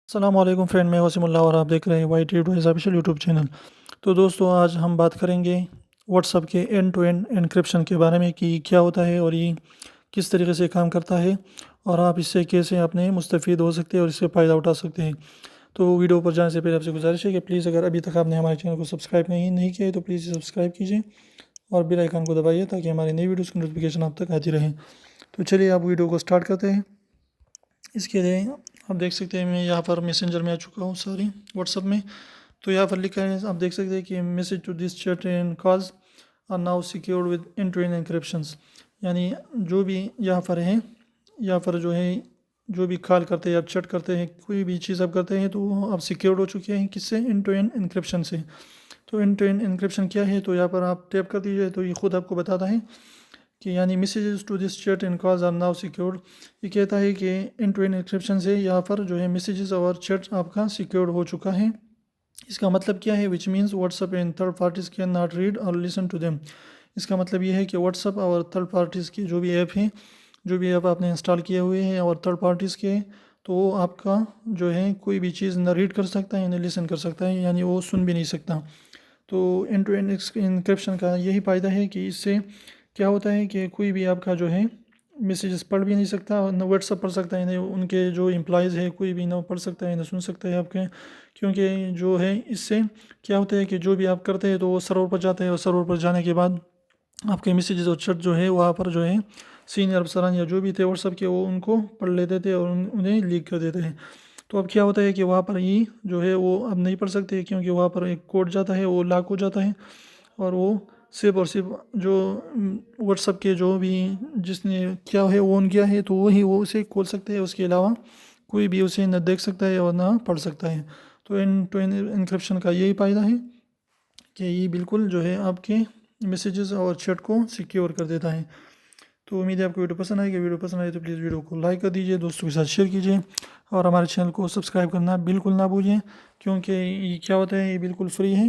السلام علیکم فرینڈ، میں وسیم اللہ اور آپ دیکھ رہے ہیں Y T advise official YouTube channel. تو دوستو، آج ہم بات کریں گے واٹس ایپ کے اینڈ ٹو اینڈ انکرپشن کے بارے میں کہ کیا ہوتا ہے اور یہ کس طریقے سے کام کرتا ہے اور آپ اس سے کیسے اپنے مستفید ہو سکتے ہیں اور اس سے فائدہ اٹھا سکتے ہیں۔ تو ویڈیو پر جانے سے پہلے آپ سے گزارش ہے کہ پلیز اگر ابھی تک آپ نے ہمارے چینل کو سبسکرائب نہیں کیا ہے تو پلیز سبسکرائب کیجیے اور بیل آئیکن کو دبائیے تاکہ ہماری نئی ویڈیوز کی نوٹیفیکیشن آپ تک آتی رہے۔ تو چلیے آپ ویڈیو کو سٹارٹ کرتے ہیں۔ اس کے لیے آپ دیکھ سکتے ہیں میں یہاں پر میسنجر میں آ چکا ہوں واٹس ایپ میں۔ تو یہاں پر لکھا ہے، آپ دیکھ سکتے ہیں کہ message to this chat and calls are now secured with end to end encryptions, یعنی جو بھی یہاں پر ہے، یہاں پر جو بھی کال کرتے ہیں یا چیٹ کرتے ہیں، کوئی بھی چیز آپ کرتے ہیں تو وہ آپ سیکیورڈ ہو چکے ہیں۔ کس سے؟ اینڈ ٹو اینڈ انکرپشن سے۔ تو اینڈ ٹو اینڈ انکرپشن کیا ہے؟ تو یہاں پر آپ ٹیپ کر دیجیے تو یہ خود آپ کو بتاتا ہے کہ یعنی messages to this chat and calls are now secured. یہ کہتا ہے کہ اینڈ ٹو اینڈ انکرپشن سے یہاں پر میسیجز اور چیٹ آپ کا سیکیورڈ ہو چکا ہے۔ اس کا مطلب کیا ہے؟ Which means what's app and third parties can not read اور لسن ٹو دیم۔ اس کا مطلب یہ ہے کہ واٹس ایپ اور تھرڈ پارٹیز کی جو بھی ایپ ہیں، جو بھی ایپ آپ نے انسٹال کیے ہوئے ہیں اور تھرڈ پارٹیز کے، تو وہ آپ کا کوئی بھی چیز نہ ریڈ کر سکتا ہے نہ لسن کر سکتا ہے، یعنی وہ سن بھی نہیں سکتا۔ تو اینڈ ٹو اینڈ انکرپشن کا یہی فائدہ ہے کہ اس سے کیا ہوتا ہے کہ کوئی بھی آپ کا میسیجز پڑھ بھی نہیں سکتا، نہ واٹس ایپ پڑھ سکتا ہے، نہ ان کے جو امپلائیز ہے کوئی بھی نہ پڑھ سکتا ہے نہ سن سکتا ہے آپ کے، کیونکہ اس سے کیا ہوتا ہے کہ جو بھی آپ کرتے ہیں تو وہ سرور پر جاتے ہیں اور سرور پر جانے کے بعد آپ کے میسیجز اور چیٹ وہاں پر سینئر افسران یا جو بھی تھے واٹس ایپ کے، وہ ان کو پڑھ لیتے تھے اور انہیں لیک کر دیتے ہیں۔ تو اب کیا ہوتا ہے کہ وہاں پر وہ اب نہیں پڑھ سکتے، کیونکہ وہاں پر ایک کوڈ جاتا ہے، وہ لاک ہو جاتا ہے اور وہ صرف اور صرف جو واٹس ایپ کے جو بھی جس نے کیا وہ آن کیا ہے تو وہ اسے کھول سکتے ہیں، اس کے علاوہ کوئی بھی اسے نہ دیکھ سکتا ہے اور نہ پڑھ سکتا ہے۔ تو اینڈ ٹو اینڈ انکرپشن کا یہی فائدہ ہے کہ یہ بالکل آپ کے میسیجز اور چیٹ کو سیکیور کر دیتا ہے۔ تو امید ہے آپ کو ویڈیو پسند آئے گی۔ ویڈیو پسند آئے تو پلیز ویڈیو کو لائک کر دیجیے، دوستوں کے ساتھ شیئر کیجیے اور ہمارے چینل کو سبسکرائب کرنا بالکل نہ بھولیں، کیونکہ یہ کیا ہوتا ہے، یہ بالکل فری ہے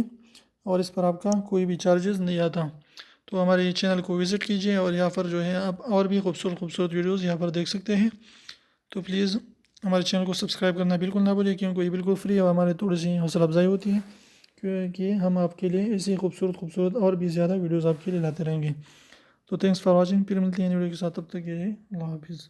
اور اس پر آپ کا کوئی بھی چارجز نہیں آتا۔ تو ہمارے چینل کو وزٹ کیجیے اور یہاں پر آپ اور بھی خوبصورت ویڈیوز یہاں پر دیکھ سکتے ہیں۔ تو پلیز ہمارے چینل کو سبسکرائب کرنا بالکل نہ بھولیں، کیونکہ یہ بالکل فری ہے اور ہمارے تھوڑی سی حوصلہ افزائی ہوتی ہے، کیونکہ ہم آپ کے لیے ایسی خوبصورت اور بھی زیادہ ویڈیوز آپ کے لیے لاتے رہیں گے۔ تو تھینکس فار واچنگ، پھر ملتے ہیں ویڈیو کے ساتھ، تب تک کے لیے اللہ حافظ۔